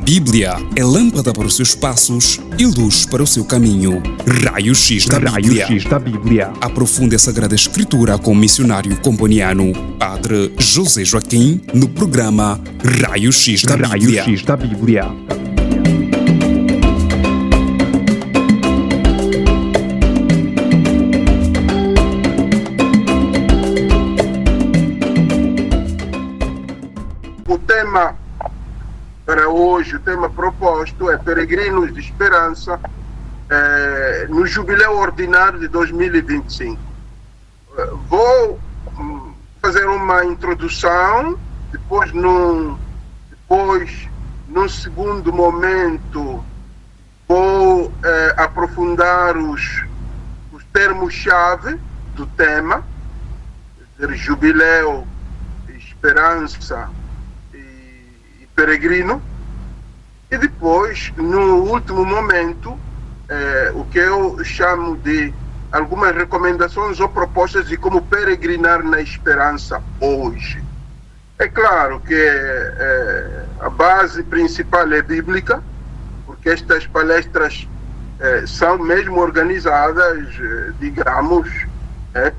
Bíblia é lâmpada para os seus passos e luz para o seu caminho. Raio-X da Bíblia. Aprofunde a Sagrada Escritura com o missionário comboniano, Padre José Joaquim, no programa Raio-X da Bíblia. O tema para hoje, o tema proposto é Peregrinos de Esperança no Jubileu Ordinário de 2025. Vou fazer uma introdução, depois num segundo momento vou aprofundar os termos-chave do tema, Jubileu, Esperança e Peregrino, e depois, no último momento, o que eu chamo de algumas recomendações ou propostas de como peregrinar na esperança hoje. É claro que a base principal é bíblica, porque estas palestras são mesmo organizadas, digamos,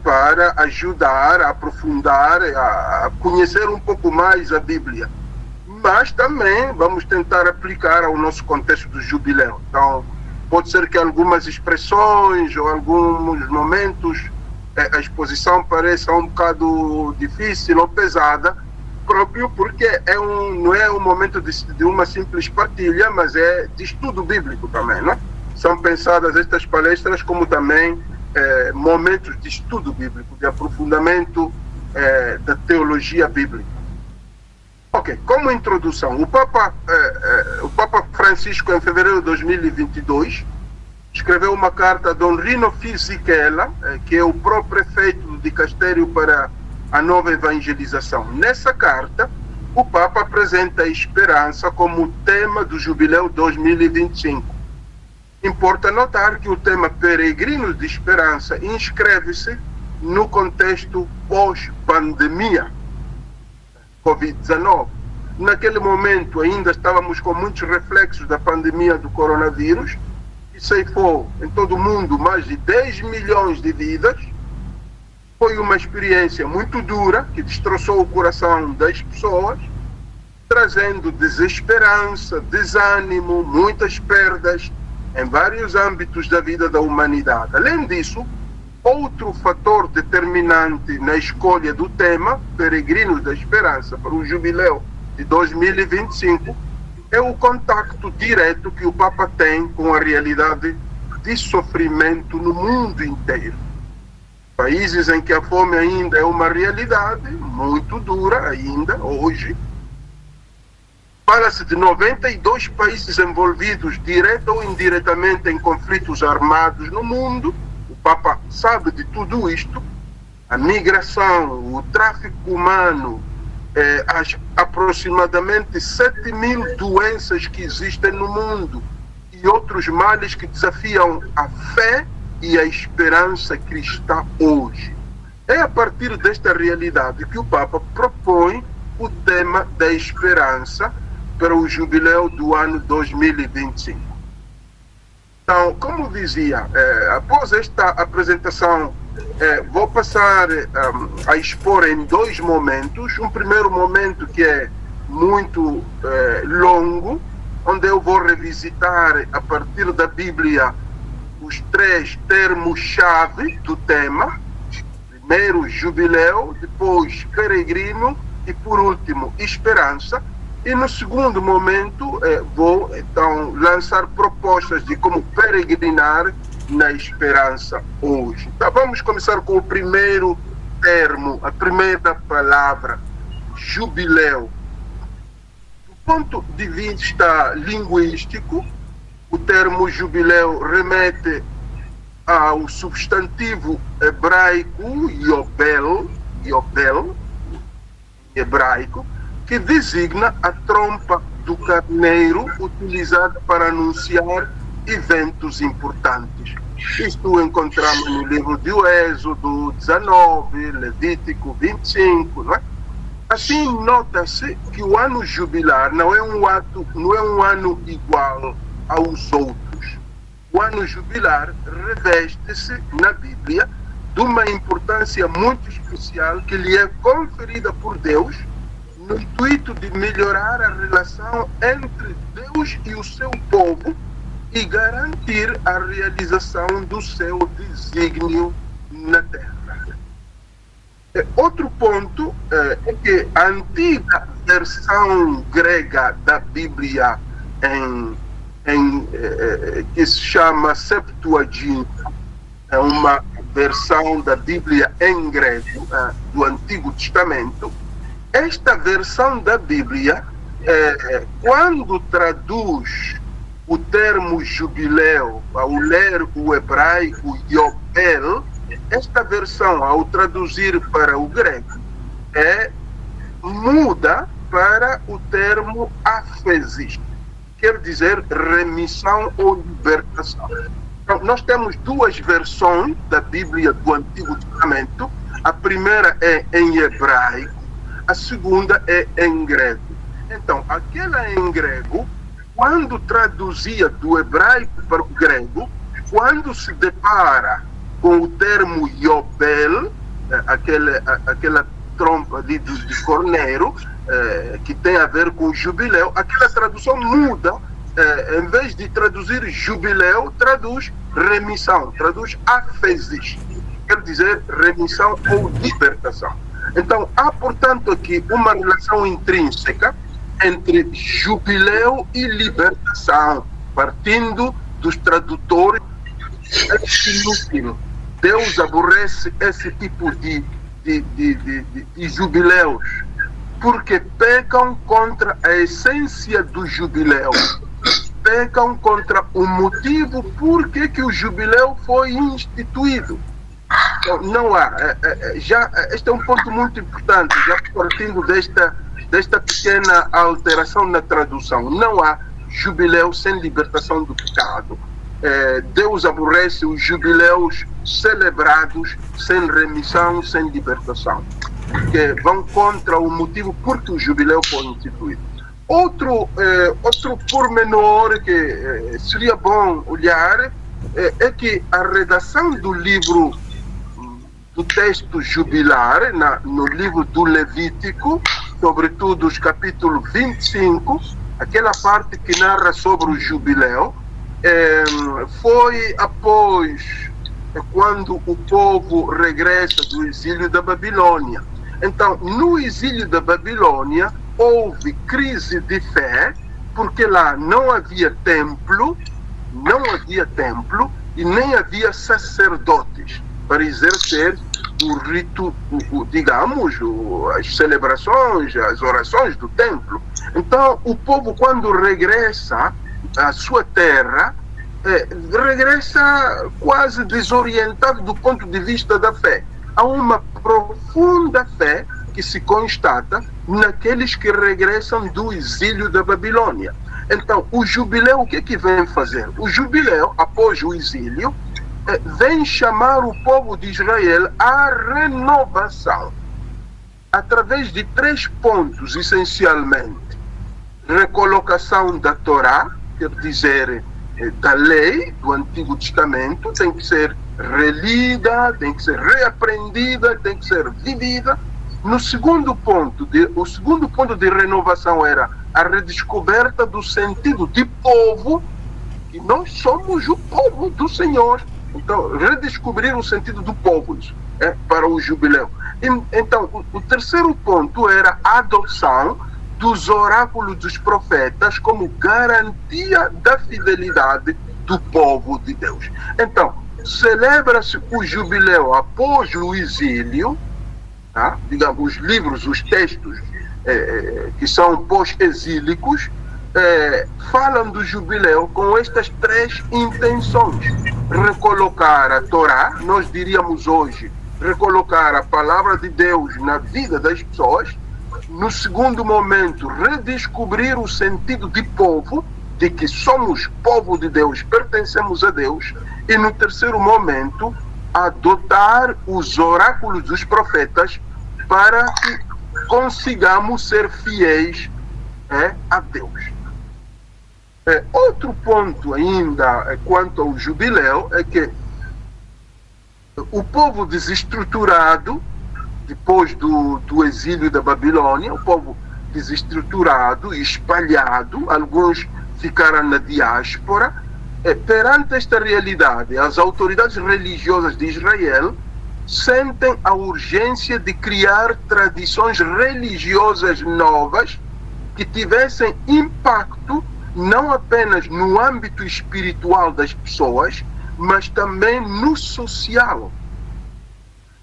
para ajudar a aprofundar, a conhecer um pouco mais a Bíblia. Mas também vamos tentar aplicar ao nosso contexto do jubileu. Então, pode ser que algumas expressões ou alguns momentos a exposição pareça um bocado difícil ou pesada, próprio porque não é um momento de uma simples partilha, mas é de estudo bíblico também, né? São pensadas estas palestras como também momentos de estudo bíblico, de aprofundamento da teologia bíblica. Ok, como introdução, o Papa Francisco, em fevereiro de 2022, escreveu uma carta a Dom Rino Fisichella, que é o pró-prefeito do Dicastério para a Nova Evangelização. Nessa carta, o Papa apresenta a esperança como tema do Jubileu 2025. Importa notar que o tema Peregrinos de Esperança inscreve-se no contexto pós-pandemia, Covid-19. Naquele momento ainda estávamos com muitos reflexos da pandemia do coronavírus, que ceifou em todo o mundo mais de 10 milhões de vidas. Foi uma experiência muito dura, que destroçou o coração das pessoas, trazendo desesperança, desânimo, muitas perdas em vários âmbitos da vida da humanidade. Além disso, outro fator determinante na escolha do tema Peregrinos da Esperança para o Jubileu de 2025 é o contacto direto que o Papa tem com a realidade de sofrimento no mundo inteiro. Países em que a fome ainda é uma realidade muito dura ainda hoje. Fala-se de 92 países envolvidos direta ou indiretamente em conflitos armados no mundo. O Papa sabe de tudo isto, a migração, o tráfico humano, as aproximadamente 7 mil doenças que existem no mundo e outros males que desafiam a fé e a esperança cristã hoje. É a partir desta realidade que o Papa propõe o tema da esperança para o jubileu do ano 2025. Então, como dizia, após esta apresentação, vou passar a expor em dois momentos. Um primeiro momento que é muito longo, onde eu vou revisitar a partir da Bíblia os 3 termos-chave do tema. Primeiro, jubileu, depois, peregrino e, por último, esperança. E no segundo momento vou então lançar propostas de como peregrinar na esperança hoje. Então, vamos começar com o primeiro termo, a primeira palavra, jubileu. Do ponto de vista linguístico, o termo jubileu remete ao substantivo hebraico Yobel, hebraico, que designa a trompa do carneiro utilizada para anunciar eventos importantes. Isto encontramos no livro de Êxodo 19, Levítico 25, não é? Assim, nota-se que o ano jubilar não é um ano igual aos outros. O ano jubilar reveste-se na Bíblia de uma importância muito especial que lhe é conferida por Deus no intuito de melhorar a relação entre Deus e o seu povo e garantir a realização do seu desígnio na terra. Outro ponto é que a antiga versão grega da Bíblia que se chama Septuaginta, é uma versão da Bíblia em grego, do Antigo Testamento. Esta versão da Bíblia, quando traduz o termo jubileu, ao ler o hebraico Yobel, esta versão, ao traduzir para o grego, muda para o termo afesis, quer dizer remissão ou libertação. Então, nós temos duas versões da Bíblia do Antigo Testamento. A primeira é em hebraico, a segunda é em grego. Então, aquela em grego, quando traduzia do hebraico para o grego, quando se depara com o termo Yobel, aquela trompa de corneiro, que tem a ver com o jubileu, aquela tradução muda. Em vez de traduzir jubileu, traduz remissão, traduz afesis, quer dizer remissão ou libertação. Então, há, portanto, aqui uma relação intrínseca entre jubileu e libertação, partindo dos tradutores. Deus aborrece esse tipo de jubileus, porque pecam contra a essência do jubileu, pecam contra o motivo por que o jubileu foi instituído. Então, não há, este é um ponto muito importante, já partindo desta pequena alteração na tradução. Não há jubileu sem libertação do pecado. Deus aborrece os jubileus celebrados sem remissão, sem libertação, que vão contra o motivo por que o jubileu foi instituído. Outro pormenor que seria bom olhar é que a redação do livro, do texto jubilar, no livro do Levítico, sobretudo os capítulos 25, aquela parte que narra sobre o jubileu, foi após quando o povo regressa do exílio da Babilônia. Então, no exílio da Babilônia, houve crise de fé, porque lá não havia templo e nem havia sacerdotes para exercer o rito, digamos, as celebrações, as orações do templo. Então, o povo, quando regressa à sua terra, regressa quase desorientado do ponto de vista da fé. Há uma profunda fé que se constata naqueles que regressam do exílio da Babilônia. Então, o jubileu, o que é que vem fazer? O jubileu, após o exílio, vem chamar o povo de Israel à renovação, através de 3 pontos, essencialmente. Recolocação da Torá, quer dizer, da lei do Antigo Testamento, tem que ser relida, tem que ser reaprendida, tem que ser vivida. O segundo ponto de renovação era a redescoberta do sentido de povo, que nós somos o povo do Senhor. Então, redescobrir o sentido do povo para o jubileu. Então, o terceiro ponto era a adoção dos oráculos dos profetas como garantia da fidelidade do povo de Deus. Então, celebra-se o jubileu após o exílio, tá? Digamos, os livros, os textos que são pós-exílicos, falam do jubileu com estas 3 intenções: recolocar a Torá, nós diríamos hoje, recolocar a palavra de Deus na vida das pessoas. No segundo momento, redescobrir o sentido de povo, de que somos povo de Deus, pertencemos a Deus. E no terceiro momento, adotar os oráculos dos profetas para que consigamos ser fiéis a Deus. Outro ponto ainda quanto ao jubileu é que o povo desestruturado, depois do exílio da Babilônia, o povo desestruturado e espalhado, alguns ficaram na diáspora, perante esta realidade, as autoridades religiosas de Israel sentem a urgência de criar tradições religiosas novas que tivessem impacto não apenas no âmbito espiritual das pessoas, mas também no social.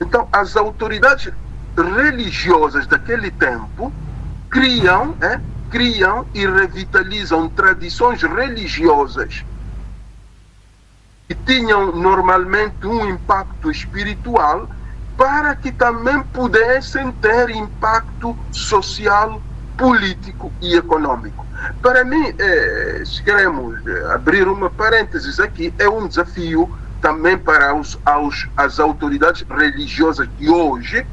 Então, as autoridades religiosas daquele tempo criam e revitalizam tradições religiosas que tinham normalmente um impacto espiritual para que também pudessem ter impacto social, político e econômico. Para mim, se queremos abrir uma parênteses aqui, é um desafio também para as autoridades religiosas de hoje,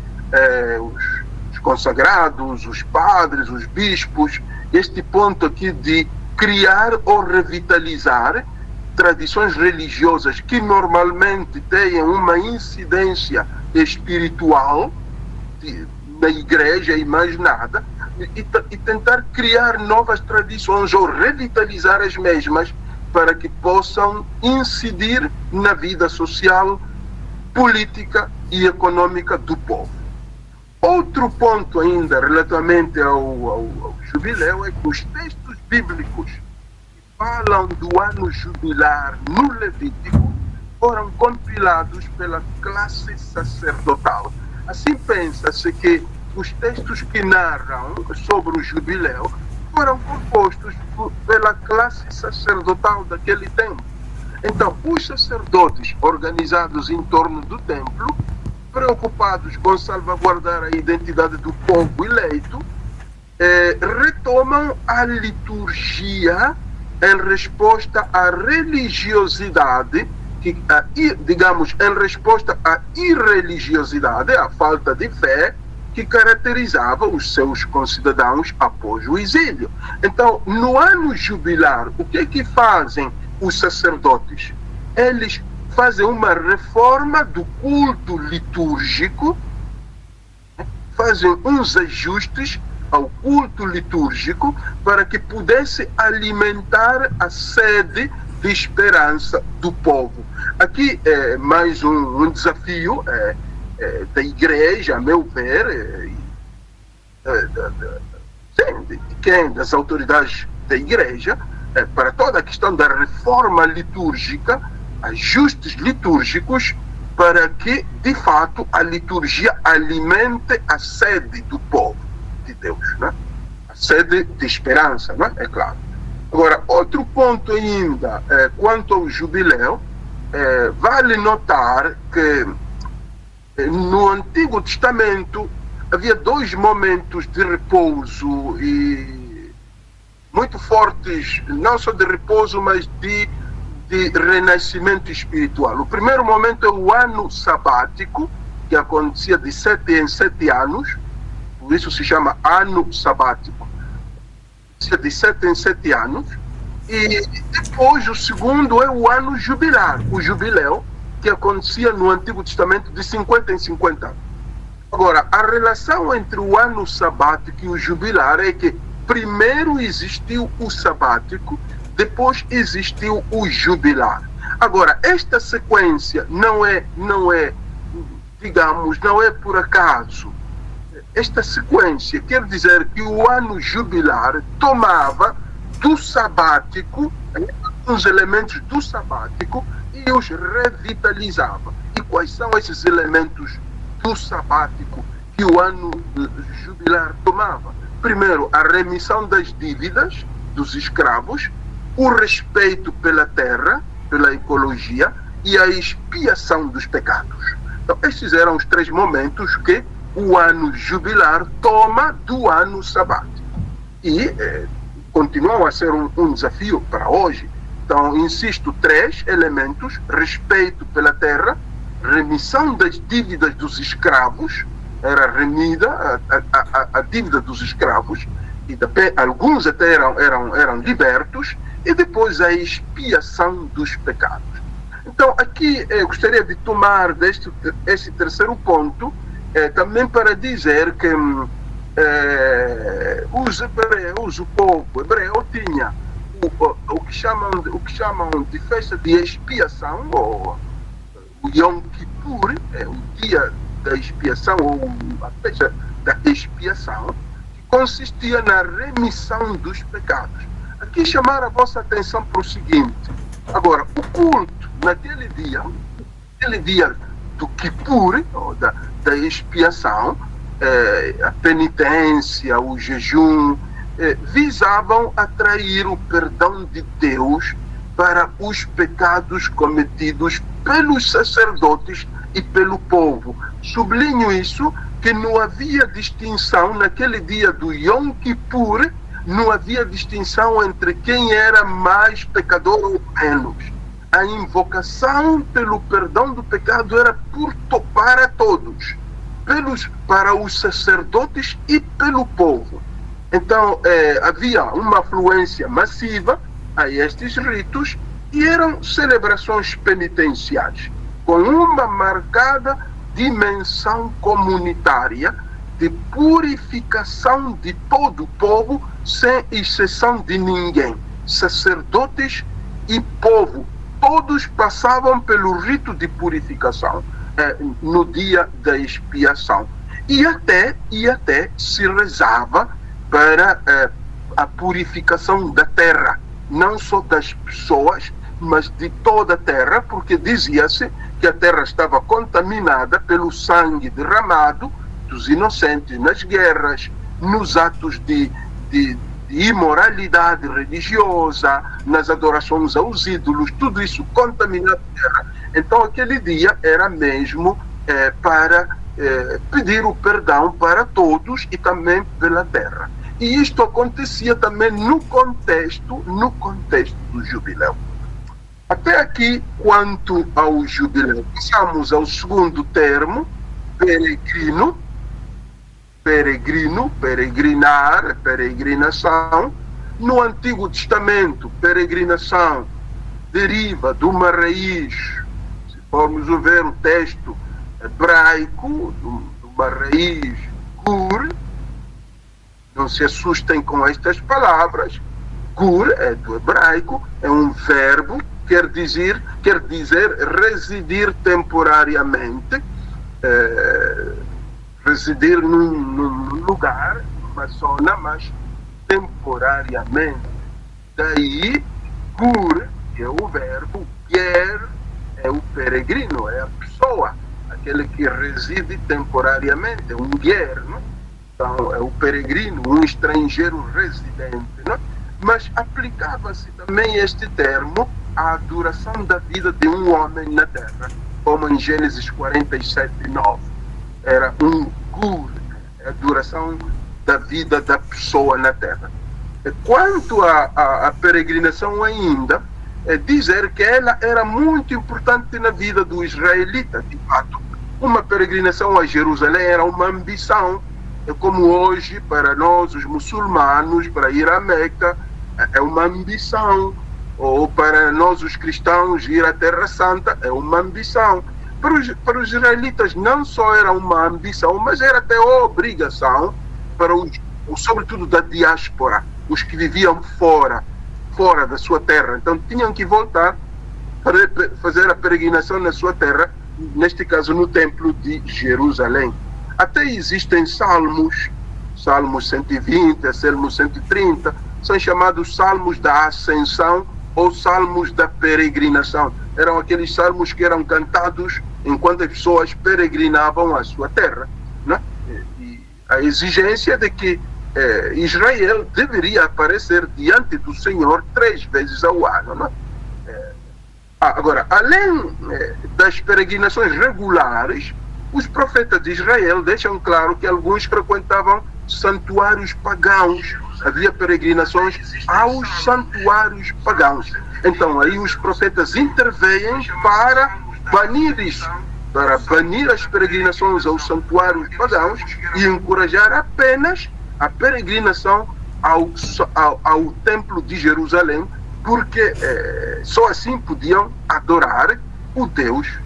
os consagrados, os padres, os bispos, este ponto aqui de criar ou revitalizar tradições religiosas que normalmente têm uma incidência espiritual na igreja e mais nada, e tentar criar novas tradições ou revitalizar as mesmas para que possam incidir na vida social, política e econômica do povo. Outro ponto ainda relativamente ao jubileu é que os textos bíblicos que falam do ano jubilar no Levítico foram compilados pela classe sacerdotal. Assim pensa-se que os textos que narram sobre o jubileu foram compostos pela classe sacerdotal daquele tempo. Então, os sacerdotes organizados em torno do templo, preocupados com salvaguardar a identidade do povo eleito, retomam a liturgia em resposta à religiosidade, em resposta à irreligiosidade, à falta de fé, que caracterizava os seus concidadãos após o exílio. Então, no ano jubilar, o que é que fazem os sacerdotes? Eles fazem uma reforma do culto litúrgico, fazem uns ajustes ao culto litúrgico para que pudesse alimentar a sede de esperança do povo. Aqui é mais um desafio da igreja, a meu ver, das autoridades da igreja, para toda a questão da reforma litúrgica, ajustes litúrgicos, para que, de fato, a liturgia alimente a sede do povo de Deus, né? A sede de esperança, né? É claro. Agora, outro ponto ainda, quanto ao jubileu, vale notar que no Antigo Testamento havia dois momentos de repouso e muito fortes, não só de repouso, mas de renascimento espiritual. O primeiro momento é o ano sabático, que acontecia de 7 em 7 anos, por isso se chama ano sabático, de 7 em 7 anos, e depois o segundo é o ano jubilar, o jubileu, que acontecia no Antigo Testamento de 50 em 50 anos. Agora, a relação entre o ano sabático e o jubilar é que primeiro existiu o sabático, depois existiu o jubilar. Agora, esta sequência não é por acaso. Esta sequência quer dizer que o ano jubilar tomava do sabático, os elementos do sabático, e os revitalizava. E quais são esses elementos do sabático que o ano jubilar tomava? Primeiro, a remissão das dívidas dos escravos, o respeito pela terra, pela ecologia e a expiação dos pecados. Então, esses eram os 3 momentos que o ano jubilar toma do ano sabático. E continuam a ser um desafio para hoje. Então, insisto, 3 elementos: respeito pela terra, remissão das dívidas dos escravos era remida a dívida dos escravos, e depois, alguns até eram libertos, e depois a expiação dos pecados. Então, aqui eu gostaria de tomar este terceiro ponto, também para dizer que os hebreus, o povo hebreu, tinha o que chamam de festa de expiação, ou o Yom Kippur, o dia da expiação, ou a festa da expiação, que consistia na remissão dos pecados. Aqui chamar a vossa atenção para o seguinte: agora, o culto naquele dia do Kippur, ou da expiação, a penitência, o jejum, visavam atrair o perdão de Deus para os pecados cometidos pelos sacerdotes e pelo povo. Sublinho isso, que não havia distinção naquele dia do Yom Kippur, não havia distinção entre quem era mais pecador ou menos. A invocação pelo perdão do pecado era para todos, para os sacerdotes e pelo povo. Então, havia uma afluência massiva a estes ritos, e eram celebrações penitenciais, com uma marcada dimensão comunitária de purificação de todo o povo, sem exceção de ninguém. Sacerdotes e povo, todos passavam pelo rito de purificação no dia da expiação. E até se rezava para a purificação da terra, não só das pessoas, mas de toda a terra, porque dizia-se que a terra estava contaminada pelo sangue derramado dos inocentes nas guerras, nos atos de imoralidade religiosa, nas adorações aos ídolos, tudo isso contaminava a terra. Então aquele dia era mesmo para pedir o perdão para todos e também pela terra. E isto acontecia também no contexto do jubileu. Até aqui, quanto ao jubileu. Passamos ao segundo termo, peregrino, peregrinar, peregrinação. No Antigo Testamento, peregrinação deriva de uma raiz, se formos ver o texto hebraico, de uma raiz gur. Não se assustem com estas palavras. Gur é do hebraico, é um verbo, quer dizer residir temporariamente, residir num lugar, numa zona, mas temporariamente. Daí, gur é o verbo, ger é o peregrino, é a pessoa, aquele que reside temporariamente, é um ger, não? Então, é o peregrino, um estrangeiro residente, não? Mas aplicava-se também este termo à duração da vida de um homem na terra, como em Gênesis 47:9. Era um gur, a duração da vida da pessoa na terra. Quanto à peregrinação ainda, dizer que ela era muito importante na vida do israelita, de fato. Uma peregrinação a Jerusalém era uma ambição, como hoje para nós os muçulmanos, para ir a Meca é uma ambição, ou para nós os cristãos ir à Terra Santa é uma ambição. Para os israelitas não só era uma ambição, mas era até obrigação para sobretudo da diáspora, os que viviam fora da sua terra. Então tinham que voltar para fazer a peregrinação na sua terra, neste caso no Templo de Jerusalém. Até existem salmos 120, salmos 130, são chamados salmos da ascensão ou salmos da peregrinação. Eram aqueles salmos que eram cantados enquanto as pessoas peregrinavam à sua terra, né? E a exigência de que Israel deveria aparecer diante do Senhor 3 vezes ao ano, né? Agora, além das peregrinações regulares, os profetas de Israel deixam claro que alguns frequentavam santuários pagãos. Havia peregrinações aos santuários pagãos. Então aí os profetas intervêm para banir isso. para banir as peregrinações aos santuários pagãos e encorajar apenas a peregrinação ao Templo de Jerusalém, porque só assim podiam adorar o Deus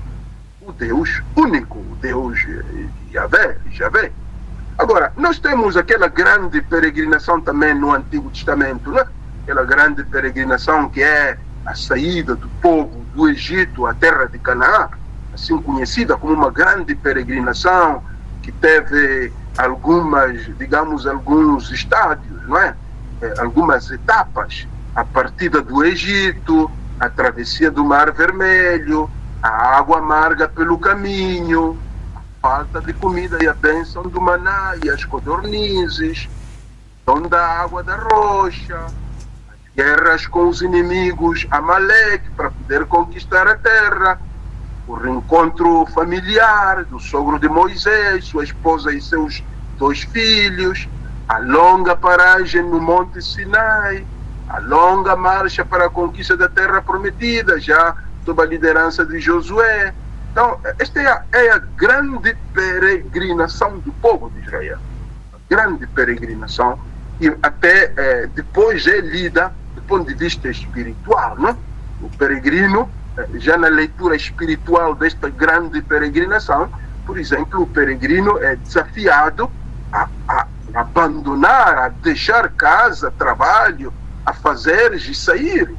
único, o Deus Yahvé. Agora, nós temos aquela grande peregrinação também no Antigo Testamento, né? Aquela grande peregrinação que é a saída do povo do Egito à terra de Canaã, assim conhecida como uma grande peregrinação, que teve alguns estádios, não é? Algumas etapas: a partida do Egito, a travessia do Mar Vermelho, a água amarga pelo caminho, a falta de comida e a bênção do maná e as codornizes, o dom da água da rocha, as guerras com os inimigos Amaleque para poder conquistar a terra, o reencontro familiar do sogro de Moisés, sua esposa e seus 2 filhos, a longa paragem no Monte Sinai, a longa marcha para a conquista da terra prometida, já sob a liderança de Josué. Então, esta é a grande peregrinação do povo de Israel. A grande peregrinação, e até depois é lida do ponto de vista espiritual, né? O peregrino, já na leitura espiritual desta grande peregrinação, por exemplo, o peregrino é desafiado a abandonar, a deixar casa, trabalho, a fazeres e sair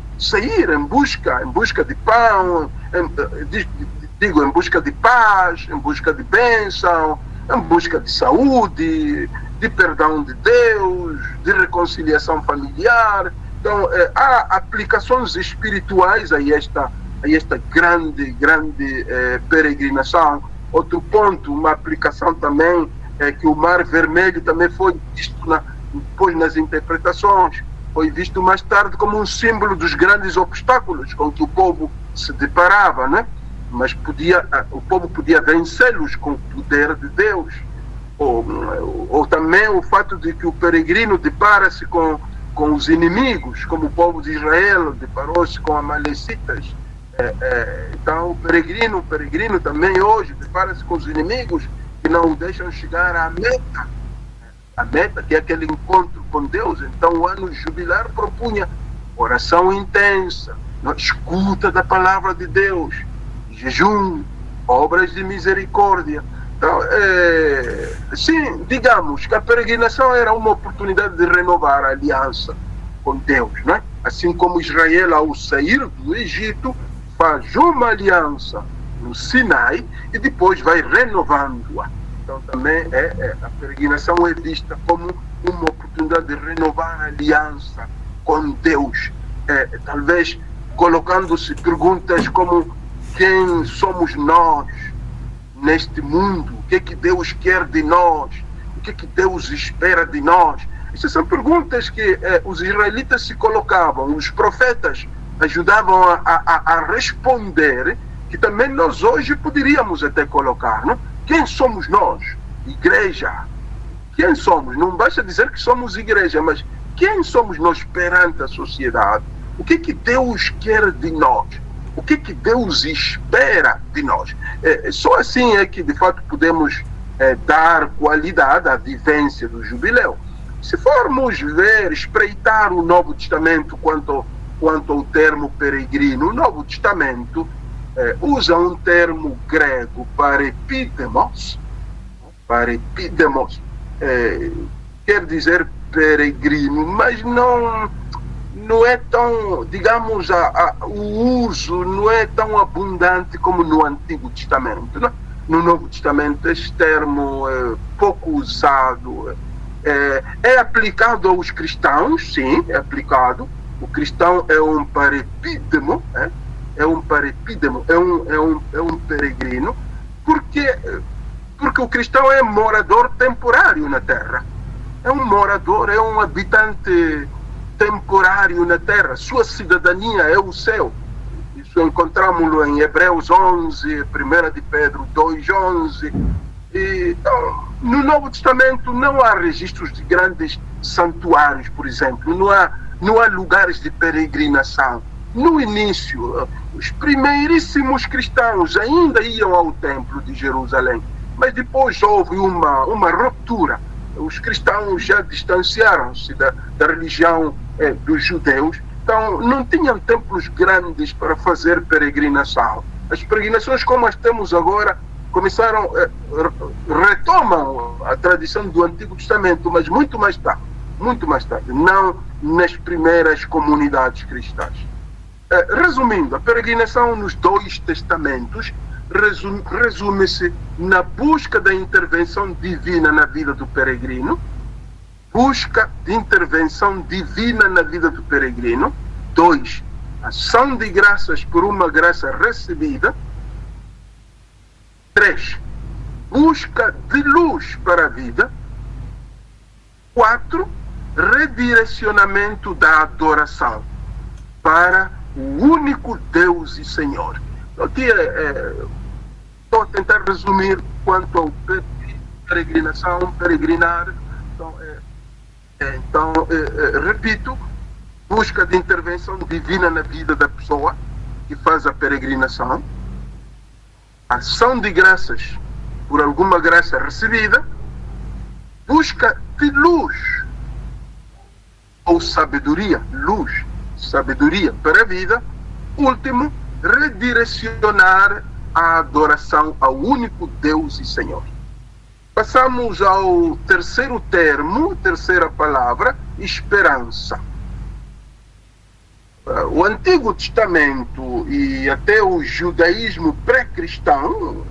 em busca de pão, em busca de paz, em busca de bênção, em busca de saúde, de perdão de Deus, de reconciliação familiar. Então, há aplicações espirituais a esta grande peregrinação. Outro ponto, uma aplicação também, é que o Mar Vermelho também foi visto depois nas interpretações, foi visto mais tarde como um símbolo dos grandes obstáculos com que o povo se deparava, né? Mas o povo podia vencê-los com o poder de Deus. Ou também o fato de que o peregrino depara-se com os inimigos, como o povo de Israel deparou-se com amalecitas. Então o peregrino também hoje depara-se com os inimigos que não o deixam chegar à meta, que é aquele encontro com Deus. Então o ano jubilar propunha oração intensa, escuta da palavra de Deus, jejum, obras de misericórdia. Então, sim, digamos que a peregrinação era uma oportunidade de renovar a aliança com Deus, né? Assim como Israel, ao sair do Egito, faz uma aliança no Sinai e depois vai renovando-a. Então também a peregrinação é vista como uma oportunidade de renovar a aliança com Deus. Talvez colocando-se perguntas como: quem somos nós neste mundo? O que é que Deus quer de nós? O que é que Deus espera de nós? Essas são perguntas que os israelitas se colocavam, os profetas ajudavam a responder, que também nós hoje poderíamos até colocar, não? Quem somos nós? Igreja. Quem somos? Não basta dizer que somos igreja, mas quem somos nós perante a sociedade? O que é que Deus quer de nós? O que é que Deus espera de nós? Só assim é que, de fato, podemos dar qualidade à vivência do jubileu. Se formos ver, espreitar o Novo Testamento quanto ao termo peregrino, o Novo Testamento usa um termo grego, parepidemos, quer dizer peregrino, mas não é tão, digamos, o uso não é tão abundante como no Antigo Testamento, né? No Novo Testamento este termo é pouco usado, é aplicado aos cristãos, sim, é aplicado. O cristão é um parepídemo, é um peregrino, porque o cristão é morador temporário na terra, é um habitante temporário na terra. Sua cidadania é o céu. Isso encontramos-lo em Hebreus 11, 1 de Pedro 2:11. Então, no Novo Testamento não há registros de grandes santuários, por exemplo, não há lugares de peregrinação. no início, os primeiríssimos cristãos ainda iam ao templo de Jerusalém, mas depois houve uma ruptura. Os cristãos já distanciaram-se da religião dos judeus, então não tinham templos grandes para fazer peregrinação. As peregrinações como as temos agora começaram, retomam a tradição do Antigo Testamento, mas muito mais tarde, não nas primeiras comunidades cristãs. Resumindo, a peregrinação nos dois testamentos resume-se na busca da intervenção divina na vida do peregrino, busca de intervenção divina na vida do peregrino. 2. Ação de graças por uma graça recebida. 3. Busca de luz para a vida. 4. Redirecionamento da adoração para o único Deus e Senhor. Aqui estou a tentar resumir quanto ao peregrinação, peregrinar. Então, repito, busca de intervenção divina na vida da pessoa que faz a peregrinação, ação de graças por alguma graça recebida, busca de luz ou sabedoria, sabedoria para a vida. Último, redirecionar a adoração ao único Deus e Senhor. Passamos ao terceiro termo, terceira palavra, esperança. O Antigo Testamento e até o judaísmo pré-cristão,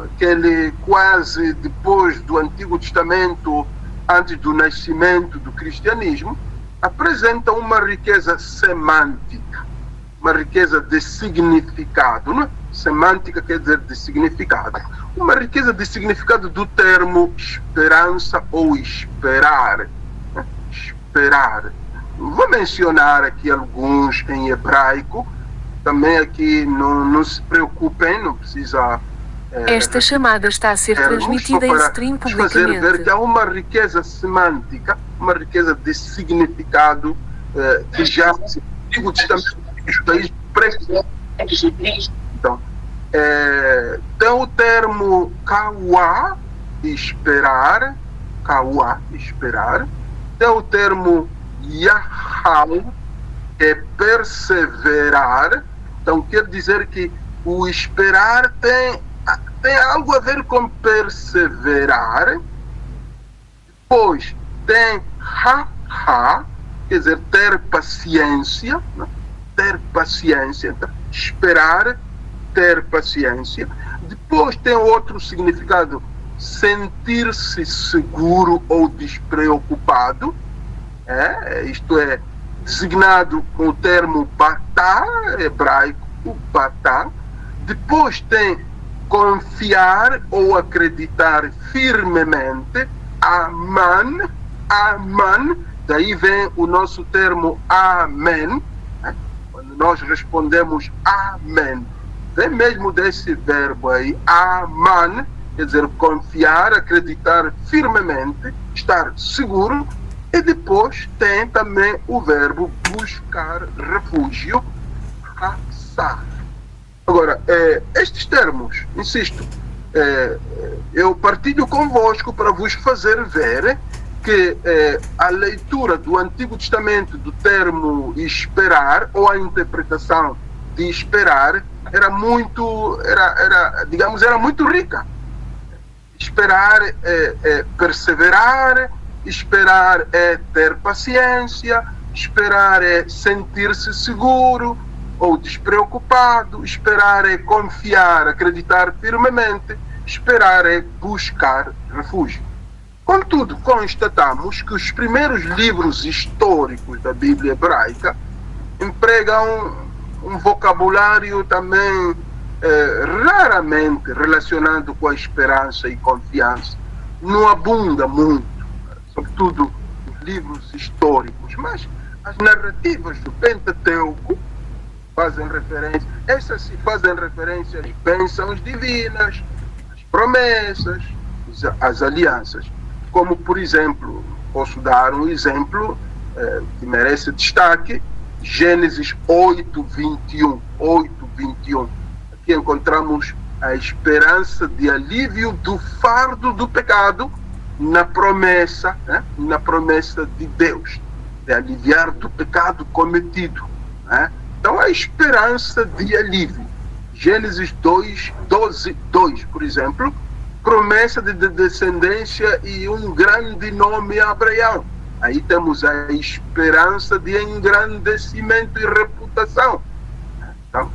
aquele quase depois do Antigo Testamento, antes do nascimento do cristianismo, apresenta uma riqueza semântica, uma riqueza de significado, não é? Semântica quer dizer de significado. Uma riqueza de significado do termo esperança ou esperar. Esperar. Vou mencionar aqui alguns em hebraico. Também aqui não se preocupem, não precisa... Esta chamada está a ser transmitida em stream publicamente. Fazer ver que há uma riqueza semântica, uma riqueza de significado que já se digo o judaísmo então, tem o termo kawá, esperar, tem o termo yahal, que é perseverar. Então quer dizer que o esperar tem algo a ver com perseverar. Depois tem ha, quer dizer ter paciência, né? Ter paciência, então, esperar, ter paciência. Depois tem outro significado, sentir-se seguro ou despreocupado. Isto é designado com o termo batá, hebraico, batá. Depois tem confiar ou acreditar firmemente, aman, daí vem o nosso termo amém, quando nós respondemos amém, vem mesmo desse verbo aí, aman, quer dizer confiar, acreditar firmemente, estar seguro. E depois tem também o verbo buscar refúgio, hassar. Agora, estes termos, insisto, eu partilho convosco para vos fazer ver que a leitura do Antigo Testamento do termo esperar, ou a interpretação de esperar, era muito rica. Esperar é perseverar, esperar é ter paciência, esperar é sentir-se seguro ou despreocupado, esperar é confiar, acreditar firmemente, esperar é buscar refúgio. Contudo, constatamos que os primeiros livros históricos da Bíblia hebraica empregam um vocabulário também raramente relacionado com a esperança e confiança. Não abunda muito, sobretudo os livros históricos, mas as narrativas do Pentateuco fazem referência, essas fazem referência às bênçãos divinas, às promessas, às alianças. Como, por exemplo, posso dar um exemplo que merece destaque, Gênesis 8:21. Aqui encontramos a esperança de alívio do fardo do pecado na promessa de Deus, de aliviar do pecado cometido. Então, a esperança de alívio. Gênesis 2:2, por exemplo, promessa de descendência e um grande nome a Abraão. Aí temos a esperança de engrandecimento e reputação. Então,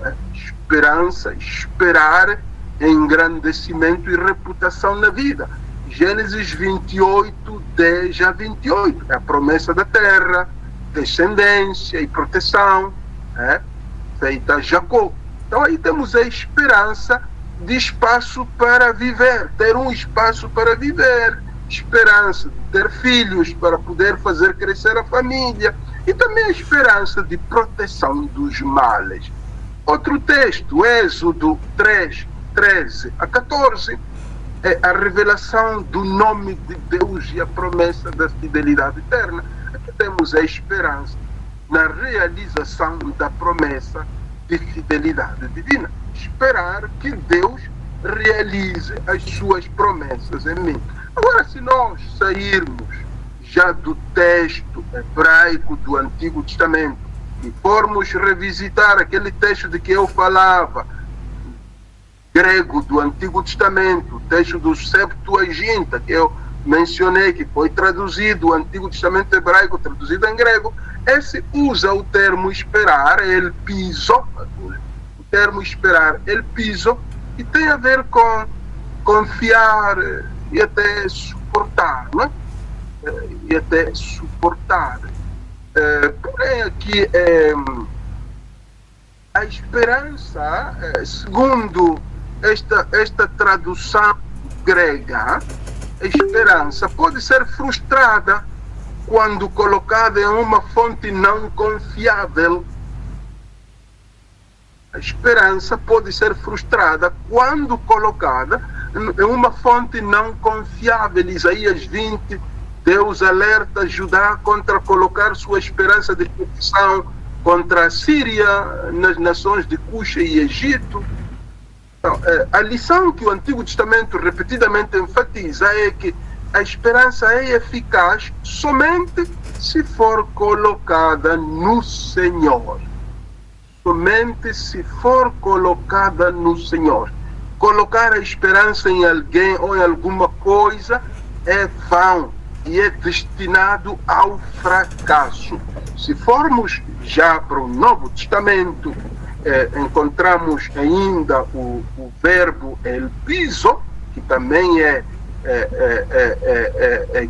esperar engrandecimento e reputação na vida. Gênesis 28:10-28, é a promessa da terra, descendência e proteção, feita a Jacó. Então aí temos a esperança de espaço para viver, ter um espaço para viver, esperança de ter filhos para poder fazer crescer a família, e também a esperança de proteção dos males. Outro texto, Êxodo 3:13-14, é a revelação do nome de Deus e a promessa da fidelidade eterna. Aqui temos a esperança na realização da promessa de fidelidade divina. Esperar que Deus realize as suas promessas em mim. Agora, se nós sairmos já do texto hebraico do Antigo Testamento e formos revisitar aquele texto de que eu falava, grego do Antigo Testamento, o texto do Septuaginta, que eu mencionei, que foi traduzido, o Antigo Testamento hebraico traduzido em grego, esse usa o termo esperar, el piso, o termo esperar, el piso, que tem a ver com confiar e até suportar, não é? E até suportar. Porém, aqui a esperança, segundo esta tradução grega, a esperança pode ser frustrada quando colocada em uma fonte não confiável. A esperança pode ser frustrada quando colocada em uma fonte não confiável. Isaías 20, Deus alerta Judá contra colocar sua esperança de proteção contra a Síria, nas nações de Cuxa e Egito. Então, a lição que o Antigo Testamento repetidamente enfatiza é que a esperança é eficaz somente se for colocada no Senhor. Somente se for colocada no Senhor. Colocar a esperança em alguém ou em alguma coisa é vão e é destinado ao fracasso. Se formos já para o Novo Testamento, encontramos ainda o verbo el piso, que também é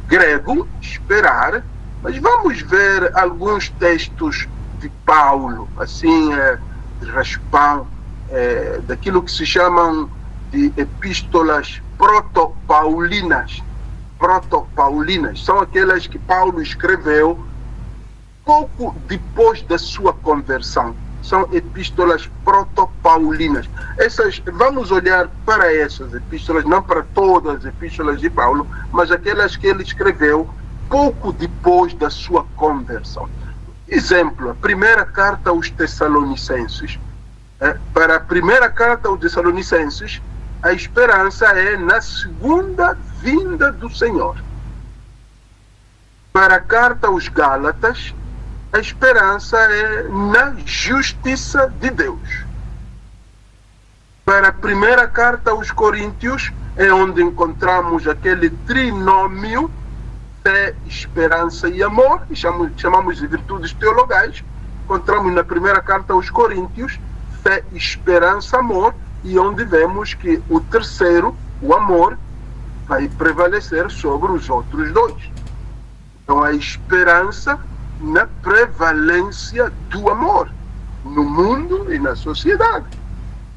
grego, esperar, mas vamos ver alguns textos de Paulo, assim, de raspão, daquilo que se chamam de epístolas protopaulinas. São aquelas que Paulo escreveu pouco depois da sua conversão. São epístolas protopaulinas. Vamos olhar para essas epístolas, não para todas as epístolas de Paulo, mas aquelas que ele escreveu pouco depois da sua conversão. Exemplo, a primeira carta aos Tessalonicenses. Para a primeira carta aos Tessalonicenses, a esperança é na segunda vinda do Senhor. Para a carta aos Gálatas, a esperança é na justiça de Deus. Para a primeira carta aos Coríntios, é onde encontramos aquele trinômio, fé, esperança e amor, que chamamos de virtudes teologais. Encontramos na primeira carta aos Coríntios, fé, esperança, amor, e onde vemos que o terceiro, o amor, vai prevalecer sobre os outros dois. Então, a esperança na prevalência do amor no mundo e na sociedade.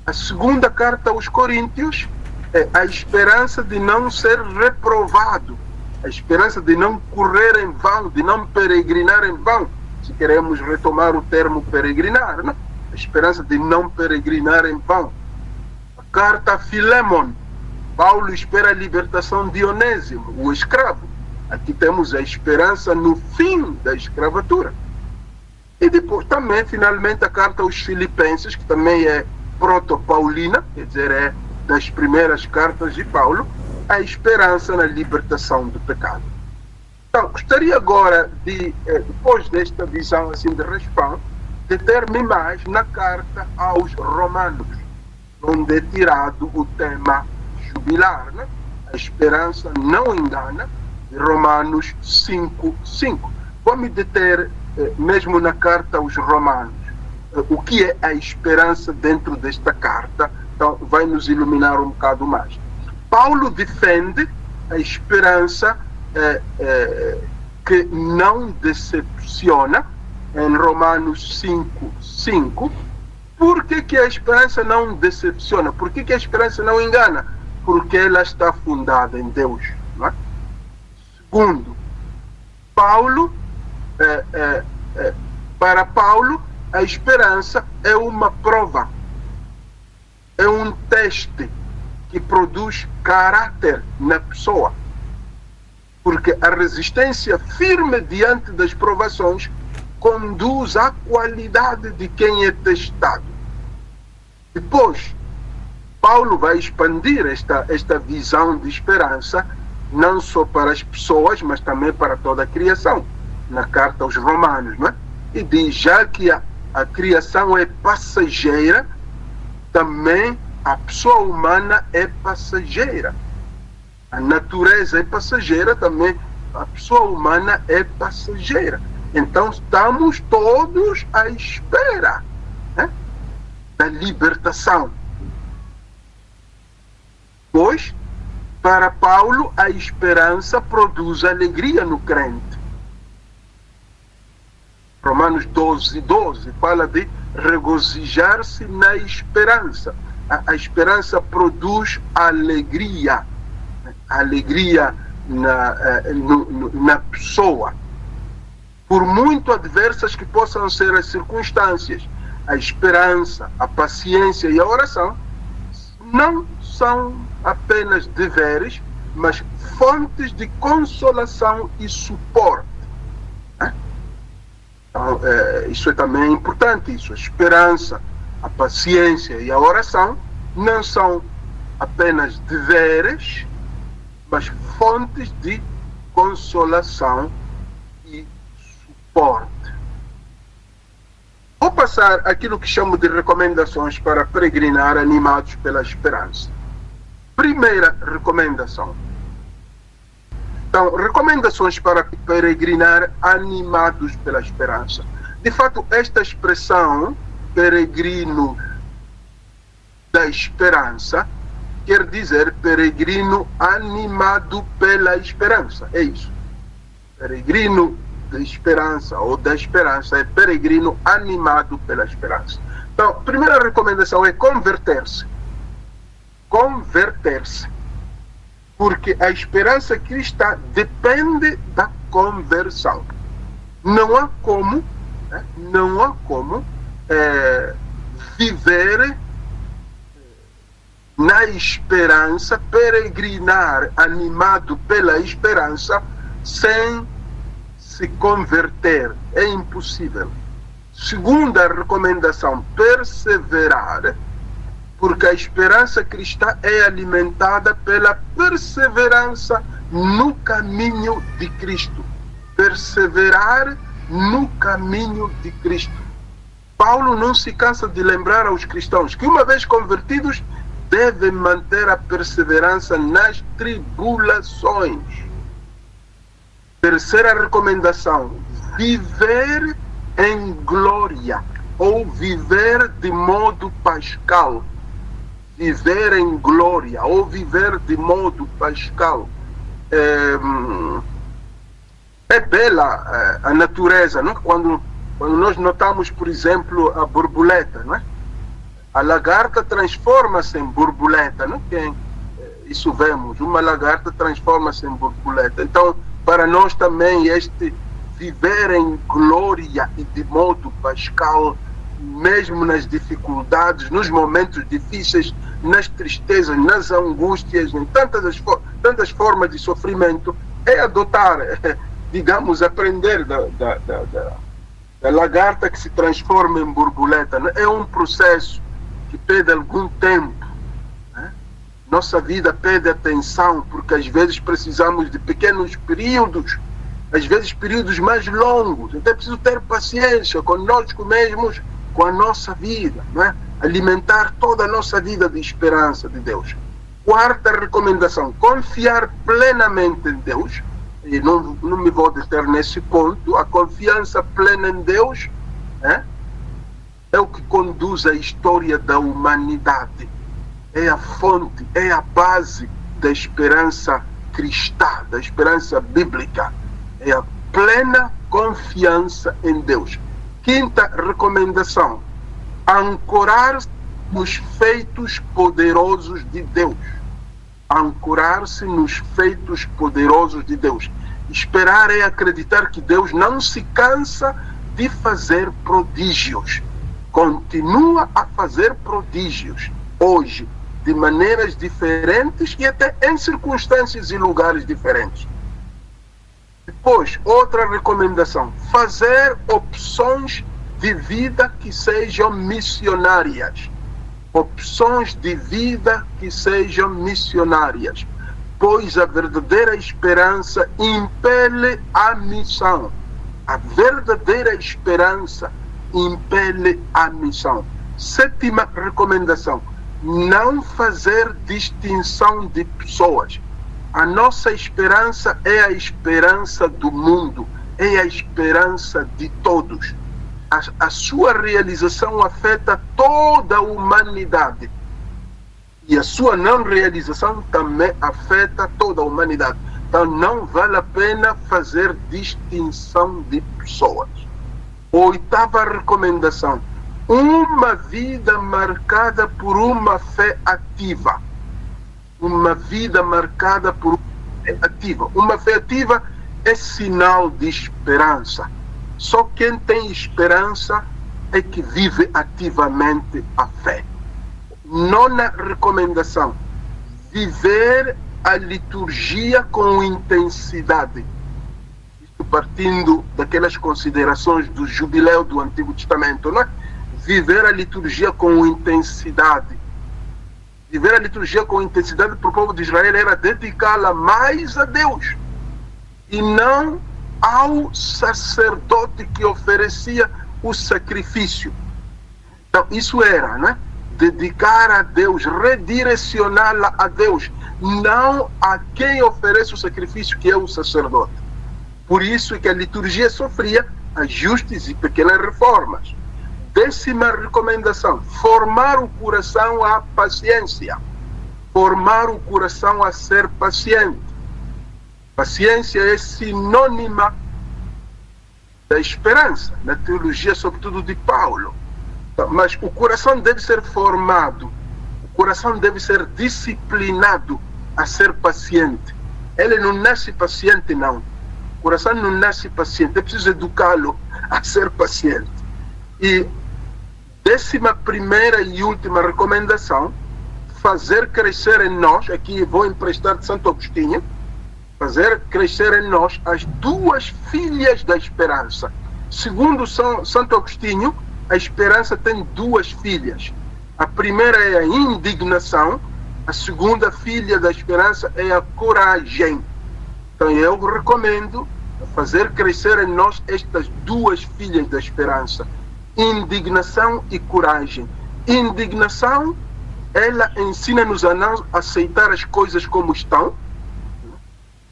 A segunda carta aos Coríntios é a esperança de não ser reprovado, a esperança de não correr em vão, de não peregrinar em vão, se queremos retomar o termo peregrinar, né? A esperança de não peregrinar em vão. A carta a Filémon, Paulo espera a libertação de Onésimo, o escravo. aqui temos a esperança no fim da escravatura. E depois também, finalmente, a carta aos Filipenses, que também é proto-paulina, quer dizer, é das primeiras cartas de Paulo, a esperança na libertação do pecado. Então, gostaria agora de, depois desta visão assim de resposta, deter-me mais na carta aos Romanos, onde é tirado o tema jubilar, né? A esperança não engana, de Romanos 5:5. Vou me deter mesmo na carta aos Romanos. O que é a esperança dentro desta carta? Então, vai nos iluminar um bocado mais. Paulo defende a esperança que não decepciona, em Romanos 5:5. Por que a esperança não decepciona? Por que a esperança não engana? Porque ela está fundada em Deus. Não é? Segundo, Paulo, para Paulo, a esperança é uma prova, é um teste que produz caráter na pessoa. Porque a resistência firme diante das provações conduz à qualidade de quem é testado. Depois, Paulo vai expandir esta visão de esperança não só para as pessoas, mas também para toda a criação, na carta aos Romanos, não é? E diz, já que a criação é passageira, também a pessoa humana é passageira. A natureza é passageira, também a pessoa humana é passageira. Então estamos todos à espera, né, da libertação. Pois, para Paulo, a esperança produz alegria no crente. Romanos 12:12 fala de regozijar-se na esperança. A esperança produz alegria. Alegria na pessoa. Por muito adversas que possam ser as circunstâncias, a esperança, a paciência e a oração não são apenas deveres, mas fontes de consolação e suporte. Então, isso é também importante. Isso, a esperança, a paciência e a oração não são apenas deveres, mas fontes de consolação e suporte. Vou passar aquilo que chamo de recomendações para peregrinar animados pela esperança. Primeira recomendação. Então, recomendações para peregrinar animados pela esperança. De fato, esta expressão, peregrino da esperança, quer dizer peregrino animado pela esperança. É isso. Peregrino da esperança ou da esperança é peregrino animado pela esperança. Então, a primeira recomendação é converter-se. Converter-se. Porque a esperança cristã depende da conversão. Não há como, viver na esperança, peregrinar animado pela esperança, sem se converter. É impossível. Segunda recomendação, perseverar, porque a esperança cristã é alimentada pela perseverança no caminho de Cristo. Perseverar no caminho de Cristo. Paulo não se cansa de lembrar aos cristãos que, uma vez convertidos, devem manter a perseverança nas tribulações. Terceira recomendação, viver em glória, ou viver de modo pascal. Viver em glória, ou viver de modo pascal. É bela a natureza, não? Quando nós notamos, por exemplo, a borboleta, não é? A lagarta transforma-se em borboleta, não? Isso vemos, uma lagarta transforma-se em borboleta. Então, para nós também, este viver em glória e de modo pascal, mesmo nas dificuldades, nos momentos difíceis, nas tristezas, nas angústias, em tantas formas de sofrimento, é adotar, digamos, aprender da lagarta que se transforma em borboleta. Né? É um processo que pede algum tempo. Né? Nossa vida pede atenção, porque às vezes precisamos de pequenos períodos, às vezes períodos mais longos. Então é preciso ter paciência conosco mesmos, com a nossa vida. Né? Alimentar toda a nossa vida de esperança de Deus. Quarta recomendação, confiar plenamente em Deus. E não me vou deter nesse ponto. A confiança plena em Deus é o que conduz a história da humanidade. É a fonte, é a base da esperança cristã, da esperança bíblica. É a plena confiança em Deus. Quinta recomendação, ancorar-se nos feitos poderosos de Deus. Ancorar-se nos feitos poderosos de Deus. Esperar é acreditar que Deus não se cansa de fazer prodígios. Continua a fazer prodígios hoje, de maneiras diferentes e até em circunstâncias e lugares diferentes. Depois, outra recomendação, fazer opções de vida que sejam missionárias. Opções de vida que sejam missionárias, pois a verdadeira esperança impele a missão. A verdadeira esperança impele a missão. Sétima recomendação, não fazer distinção de pessoas. A nossa esperança é a esperança do mundo, é a esperança de todos. A sua realização afeta toda a humanidade. E a sua não realização também afeta toda a humanidade. Então não vale a pena fazer distinção de pessoas. Oitava recomendação, uma vida marcada por uma fé ativa. Uma vida marcada por uma fé ativa. Uma fé ativa é sinal de esperança. Só quem tem esperança é que vive ativamente a fé. Nona recomendação, viver a liturgia com intensidade. Isto partindo daquelas considerações do jubileu do Antigo Testamento, não é? Viver a liturgia com intensidade. Viver a liturgia com intensidade para o povo de Israel era dedicá-la mais a Deus e não ao sacerdote que oferecia o sacrifício. Então, isso era, né? Dedicar a Deus, redirecioná-la a Deus, não a quem oferece o sacrifício, que é o sacerdote. Por isso que a liturgia sofria ajustes e pequenas reformas. Décima recomendação, formar o coração à paciência. Formar o coração a ser paciente. Paciência é sinônima da esperança, na teologia, sobretudo de Paulo. Mas o coração deve ser formado, o coração deve ser disciplinado a ser paciente. Ele não nasce paciente, não. O coração não nasce paciente, é preciso educá-lo a ser paciente. E 11ª e última recomendação, fazer crescer em nós, aqui vou emprestar de Santo Agostinho, fazer crescer em nós as duas filhas da esperança. Segundo Santo Agostinho, a esperança tem duas filhas. A primeira é a indignação, a segunda filha da esperança é a coragem. Então eu recomendo fazer crescer em nós estas duas filhas da esperança, indignação e coragem. Indignação, ela ensina-nos a não aceitar as coisas como estão.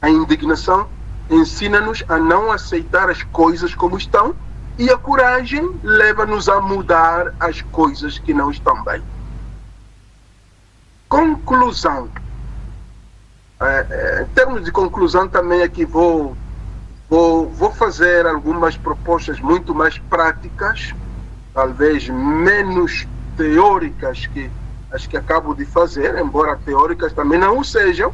A indignação ensina-nos a não aceitar as coisas como estão, e a coragem leva-nos a mudar as coisas que não estão bem. Conclusão. Em termos de conclusão, também aqui vou fazer algumas propostas muito mais práticas, talvez menos teóricas que as que acabo de fazer, embora teóricas também não o sejam.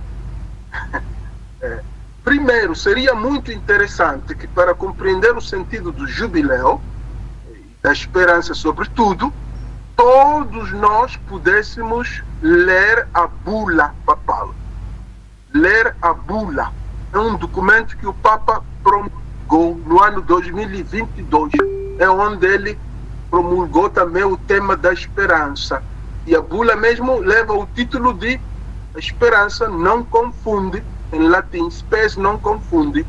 Primeiro, seria muito interessante que, para compreender o sentido do jubileu, da esperança sobretudo, todos nós pudéssemos ler a bula papal. Ler a bula. é um documento que o Papa promulgou no ano 2022. É onde ele promulgou também o tema da esperança. E a bula mesmo leva o título de Esperança não confunde, em latim, spes non confundit.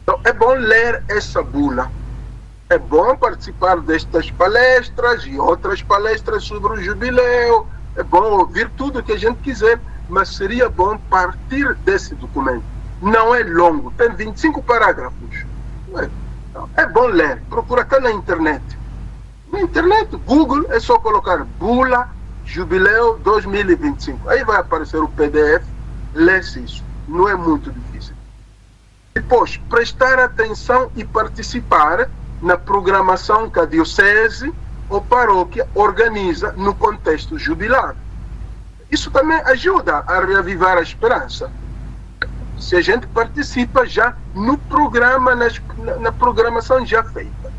Então é bom ler essa bula. É bom participar destas palestras e outras palestras sobre o jubileu. É bom ouvir tudo o que a gente quiser, mas seria bom partir desse documento. Não é longo, tem 25 parágrafos. É bom ler, procura até na internet. Na internet, Google, é só colocar Bula Jubileu 2025. Aí vai aparecer o PDF, lê-se isso. Não é muito difícil. Depois, prestar atenção e participar na programação que a diocese ou paróquia organiza no contexto jubilar. Isso também ajuda a reavivar a esperança. Se a gente participa já no programa, na programação já feita.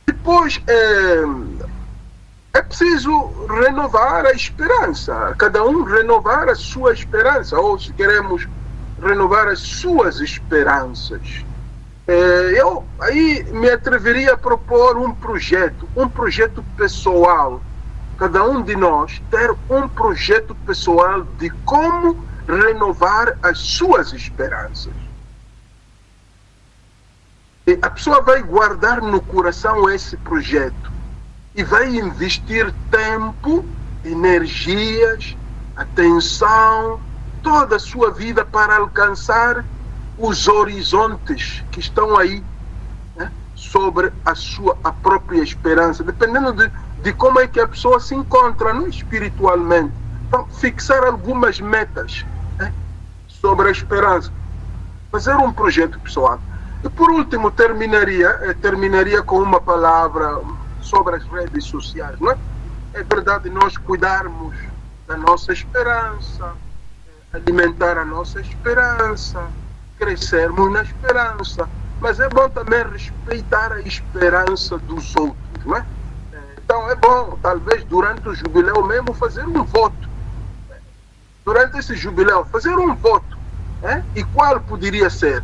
Depois, é preciso renovar a esperança. Cada um renovar a sua esperança, ou se queremos renovar as suas esperanças. Eu aí me atreveria a propor um projeto pessoal. Cada um de nós ter um projeto pessoal de como renovar as suas esperanças. E a pessoa vai guardar no coração esse projeto e vai investir tempo, energias, atenção, toda a sua vida para alcançar os horizontes que estão aí, né, sobre a própria esperança, dependendo de como é que a pessoa se encontra, não, espiritualmente. Então, fixar algumas metas, né, sobre a esperança, fazer um projeto pessoal. E por último, terminaria com uma palavra sobre as redes sociais. Não é? É verdade nós cuidarmos da nossa esperança, alimentar a nossa esperança, crescermos na esperança, mas é bom também respeitar a esperança dos outros, não é? Então é bom, talvez durante o jubileu mesmo, fazer um voto. Durante esse jubileu, fazer um voto. E qual poderia ser?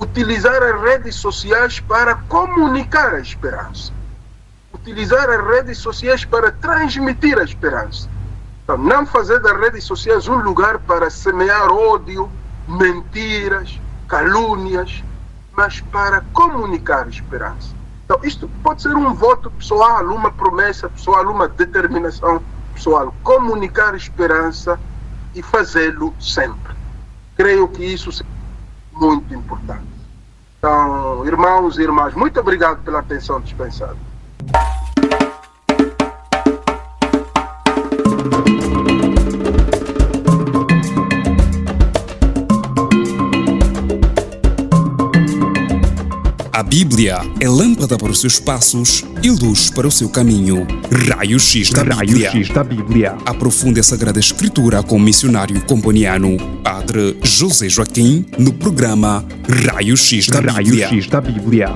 Utilizar as redes sociais para comunicar a esperança. Utilizar as redes sociais para transmitir a esperança. Então, não fazer das redes sociais um lugar para semear ódio, mentiras, calúnias, mas para comunicar a esperança. Então, isto pode ser um voto pessoal, uma promessa pessoal, uma determinação pessoal. Comunicar a esperança e fazê-lo sempre. Creio que isso é muito importante. Então, irmãos e irmãs, muito obrigado pela atenção dispensada. A Bíblia é lâmpada para os seus passos e luz para o seu caminho. Raio X da Bíblia. Aprofunde a Sagrada Escritura com o missionário comboniano, Padre José Joaquim, no programa Raio X da Bíblia.